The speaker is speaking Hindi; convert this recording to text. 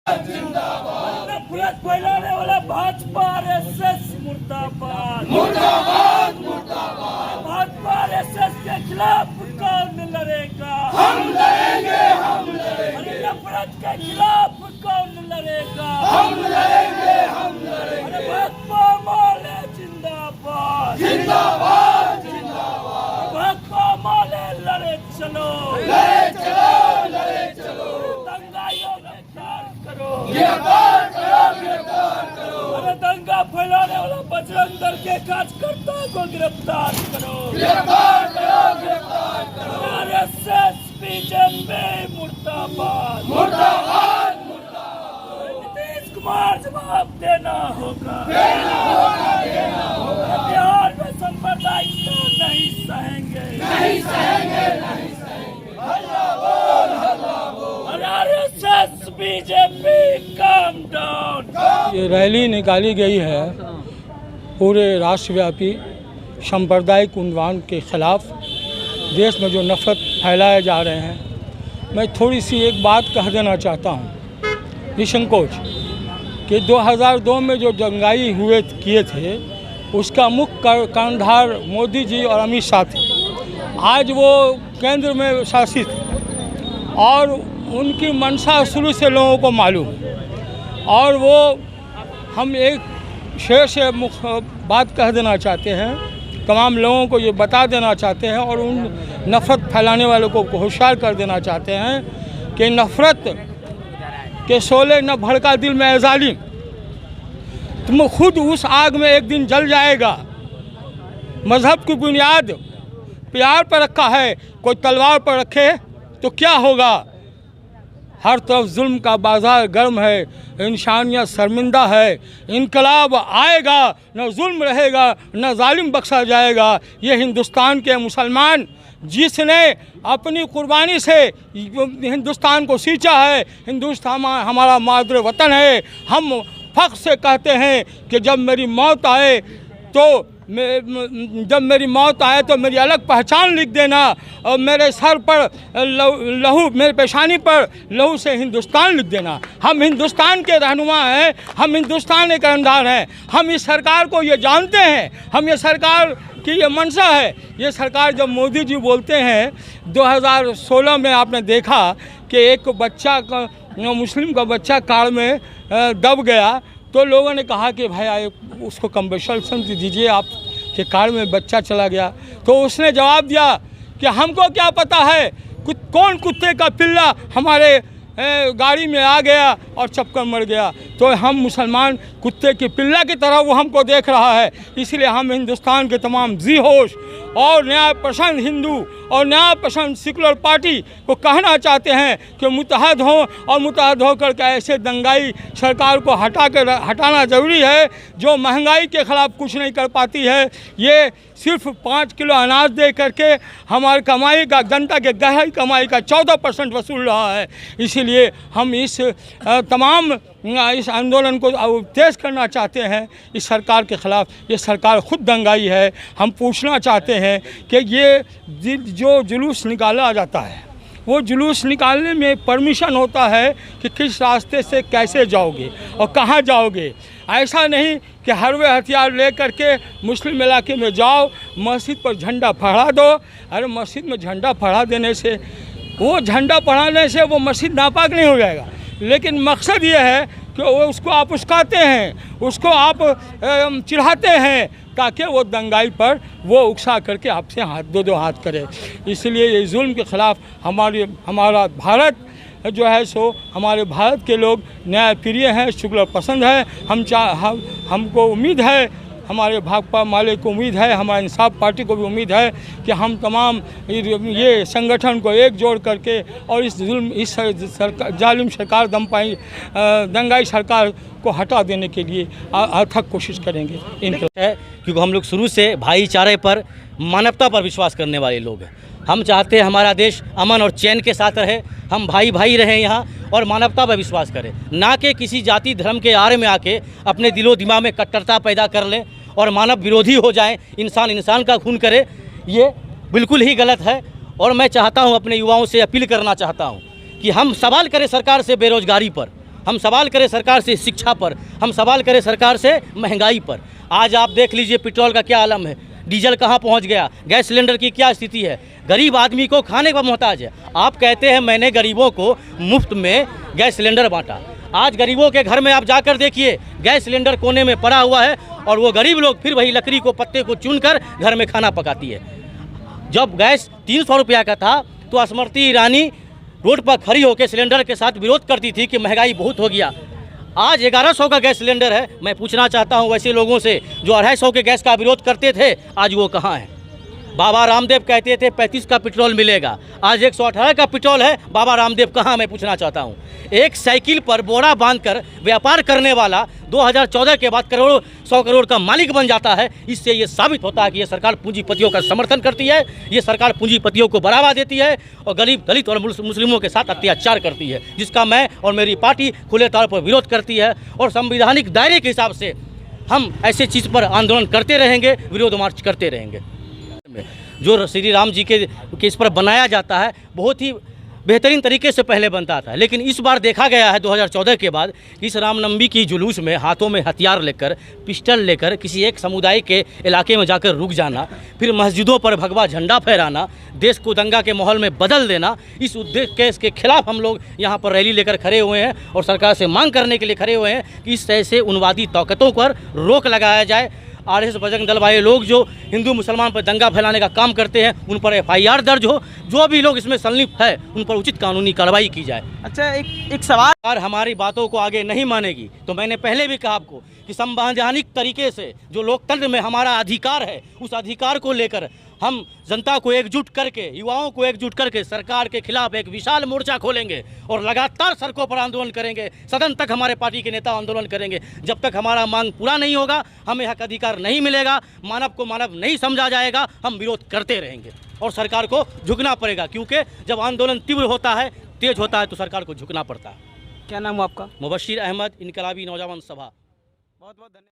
नफरत फैलाने वाला भाजपा आरएसएस मुर्दाबाद मुर्दाबाद मुर्दाबाद। भाजपा आरएसएस के खिलाफ कौन लड़ेगा? हम लड़ेंगे, हम लड़ेंगे। अरे नफरत के खिलाफ कौन लड़ेगा? हम लड़ेंगे, हम लड़ेंगे। अरे भाजपा माले जिंदाबाद जिंदाबाद जिंदाबाद। भाजपा माले लड़े चलो, लड़े चलो, लड़े चलो। दंगाइयों को गिरफ्तार करो, गिरफ्तार करो, गिरफ्तार करो। अरे दंगा फैलाने वाला बजरंग दल के कार्यकर्ताओं को गिरफ्तार करो, गिरफ्तार करो, गिरफ्तार करो। आरएसएस बीजेपी मुर्दाबाद मुर्दाबाद मुर्दाबाद। नीतीश कुमार जवाब देना होगा, देना होगा, देना होगा। बिहार में सांप्रदायिकता नहीं सहेंगे, नहीं सहेंगे, नहीं सहेंगे। हल्ला बोल, हल्ला बोल। और आरएसएस बीजेपी काम डाउन। ये रैली निकाली गई है पूरे राष्ट्रव्यापी सांप्रदायिक उन्माद के खिलाफ, देश में जो नफरत फैलाए जा रहे हैं। मैं थोड़ी सी एक बात कह देना चाहता हूँ निसंकोच कि 2002 में जो दंगाई किए थे उसका मुख्य कर्णधार मोदी जी और अमित शाह थे। आज वो केंद्र में शासित हैं और उनकी मंशा शुरू से लोगों को मालूम है। और वो हम एक शेर से बात कह देना चाहते हैं, तमाम लोगों को ये बता देना चाहते हैं और उन नफ़रत फैलाने वालों को होशियार कर देना चाहते हैं कि नफ़रत के शोले न भड़का दिल में ज़ालिम, तुम खुद उस आग में एक दिन जल जाएगा। मज़हब की बुनियाद प्यार पर रखा है, कोई तलवार पर रखे तो क्या होगा? हर तरफ जुल्म का बाजार गर्म है, इंसानियत शर्मिंदा है। इनकलाब आएगा, न जुल्म रहेगा, न जालिम बख्शा जाएगा। ये हिंदुस्तान के मुसलमान जिसने अपनी कुर्बानी से हिंदुस्तान को सींचा है, हिंदुस्तान हमारा मादर वतन है। हम फ़ख्र से कहते हैं कि जब मेरी मौत आए तो मेरी अलग पहचान लिख देना और मेरे सर पर लहू, मेरे पेशानी पर लहू से हिंदुस्तान लिख देना। हम हिंदुस्तान के रहनुमा हैं, हम हिंदुस्तान के कर्णधार हैं। हम इस सरकार को ये जानते हैं, हम ये सरकार की ये मंशा है। ये सरकार जब मोदी जी बोलते हैं 2016 में आपने देखा कि एक बच्चा का मुस्लिम का बच्चा कार में दब गया तो लोगों ने कहा कि भाई उसको कंपनसेशन दीजिए, आप कि कार में बच्चा चला गया। तो उसने जवाब दिया कि हमको क्या पता है कौन कुत्ते का पिल्ला हमारे गाड़ी में आ गया और चपकर मर गया। तो हम मुसलमान कुत्ते के पिल्ला की तरह वो हमको देख रहा है। इसलिए हम हिंदुस्तान के तमाम जी होश और न्याय पसंद हिंदू और न्याय पसंद सेकुलर पार्टी को कहना चाहते हैं कि मुत्तहद हों और मुत्तहद होकर के ऐसे दंगाई सरकार को हटाना ज़रूरी है जो महंगाई के ख़िलाफ़ कुछ नहीं कर पाती है। ये सिर्फ 5 किलो अनाज दे करके हमारी कमाई का, जनता के गहरी कमाई का 14% वसूल रहा है। इसीलिए हम इस तमाम इस आंदोलन को तेज़ करना चाहते हैं इस सरकार के ख़िलाफ़। ये सरकार खुद दंगाई है। हम पूछना चाहते हैं कि ये जो जुलूस निकाला जाता है वो जुलूस निकालने में परमिशन होता है कि किस रास्ते से कैसे जाओगे और कहाँ जाओगे। ऐसा नहीं कि हरवे हथियार ले करके मुस्लिम इलाके में जाओ, मस्जिद पर झंडा फहरा दो। अरे मस्जिद में झंडा फहरा देने से, वो झंडा फहराने से वो मस्जिद नापाक नहीं हो जाएगा, लेकिन मकसद ये है कि वो उसको आप उस्काते हैं, उसको आप चिढ़ाते हैं ताकि वो दंगाई पर वो उकसा करके आपसे दो हाथ करे। इसलिए ये जुल्म के ख़िलाफ़ हमारा भारत जो है सो हमारे भारत के लोग न्याय प्रिय हैं, सेकुलर पसंद है। हमको उम्मीद है, हमारे भाकपा माले को उम्मीद है, हमारे इंसाफ पार्टी को भी उम्मीद है कि हम तमाम ये संगठन को एक जोड़ करके और इस जुल्म, इस जालिम सरकार दंगाई सरकार को हटा देने के लिए अथक कोशिश करेंगे। क्योंकि हम लोग शुरू से भाईचारे पर, मानवता पर विश्वास करने वाले लोग हैं। हम चाहते हैं हमारा देश अमन और चैन के साथ रहे, हम भाई भाई रहें यहाँ और मानवता पर विश्वास करें, ना कि किसी जाति धर्म के आरे में आके अपने दिलो दिमाग में कट्टरता पैदा कर लें और मानव विरोधी हो जाएं, इंसान इंसान का खून करे। ये बिल्कुल ही गलत है। और मैं चाहता हूँ, अपने युवाओं से अपील करना चाहता हूँ कि हम सवाल करें सरकार से बेरोजगारी पर, हम सवाल करें सरकार से शिक्षा पर, हम सवाल करें सरकार से महंगाई पर। आज आप देख लीजिए पेट्रोल का क्या आलम है, डीजल कहाँ पहुँच गया, गैस सिलेंडर की क्या स्थिति है। गरीब आदमी को खाने का मोहताज है। आप कहते हैं मैंने गरीबों को मुफ्त में गैस सिलेंडर बांटा। आज गरीबों के घर में आप जाकर देखिए, गैस सिलेंडर कोने में पड़ा हुआ है और वो गरीब लोग फिर वही लकड़ी को पत्ते को चुनकर घर में खाना पकाती है। जब गैस 300 रुपया का था तो स्मृति ईरानी रोड पर खड़ी होकर सिलेंडर के साथ विरोध करती थी कि महंगाई बहुत हो गया। आज 1100 का गैस सिलेंडर है। मैं पूछना चाहता हूं वैसे लोगों से जो 250 के गैस का विरोध करते थे, आज वो कहाँ हैं। बाबा रामदेव कहते थे 35 का पेट्रोल मिलेगा, आज 118 का पेट्रोल है। बाबा रामदेव कहाँ, मैं पूछना चाहता हूँ। एक साइकिल पर बोरा बांधकर व्यापार करने वाला 2014 के बाद 100 करोड़ का मालिक बन जाता है। इससे ये साबित होता है कि ये सरकार पूंजीपतियों का समर्थन करती है, ये सरकार पूंजीपतियों को बढ़ावा देती है और गरीब दलित और मुस्लिमों के साथ अत्याचार करती है, जिसका मैं और मेरी पार्टी खुले तौर पर विरोध करती है। और संवैधानिक दायरे के हिसाब से हम ऐसे चीज़ पर आंदोलन करते रहेंगे, विरोध मार्च करते रहेंगे। जो श्री राम जी के इस पर बनाया जाता है बहुत ही बेहतरीन तरीके से पहले बनता था, लेकिन इस बार देखा गया है 2014 के बाद इस रामनवमी की जुलूस में हाथों में हथियार लेकर, पिस्टल लेकर किसी एक समुदाय के इलाके में जाकर रुक जाना, फिर मस्जिदों पर भगवा झंडा फहराना, देश को दंगा के माहौल में बदल देना, इस उद्देश्य के खिलाफ हम लोग यहाँ पर रैली लेकर खड़े हुए हैं और सरकार से मांग करने के लिए खड़े हुए हैं कि इस तरह से उन्वादी ताकतों पर रोक लगाया जाए। आरएसएस बजरंग दल वाले लोग जो हिंदू मुसलमान पर दंगा फैलाने का काम करते हैं उन पर FIR दर्ज हो, जो भी लोग इसमें संलिप्त है उन पर उचित कानूनी कार्रवाई की जाए। अच्छा, एक सवाल, अगर हमारी बातों को आगे नहीं मानेगी तो मैंने पहले भी कहा आपको कि संवैधानिक तरीके से जो लोकतंत्र में हमारा अधिकार है उस अधिकार को लेकर हम जनता को एकजुट करके, युवाओं को एकजुट करके सरकार के खिलाफ एक विशाल मोर्चा खोलेंगे और लगातार सड़कों पर आंदोलन करेंगे। सदन तक हमारे पार्टी के नेता आंदोलन करेंगे। जब तक हमारा मांग पूरा नहीं होगा, हमें हक अधिकार नहीं मिलेगा, मानव को मानव नहीं समझा जाएगा, हम विरोध करते रहेंगे और सरकार को झुकना पड़ेगा। क्योंकि जब आंदोलन तीव्र होता है, तेज होता है, तो सरकार को झुकना पड़ता है। क्या नाम है आपका? मुबश्शिर अहमद, इनकलाबी नौजवान सभा। बहुत बहुत धन्यवाद।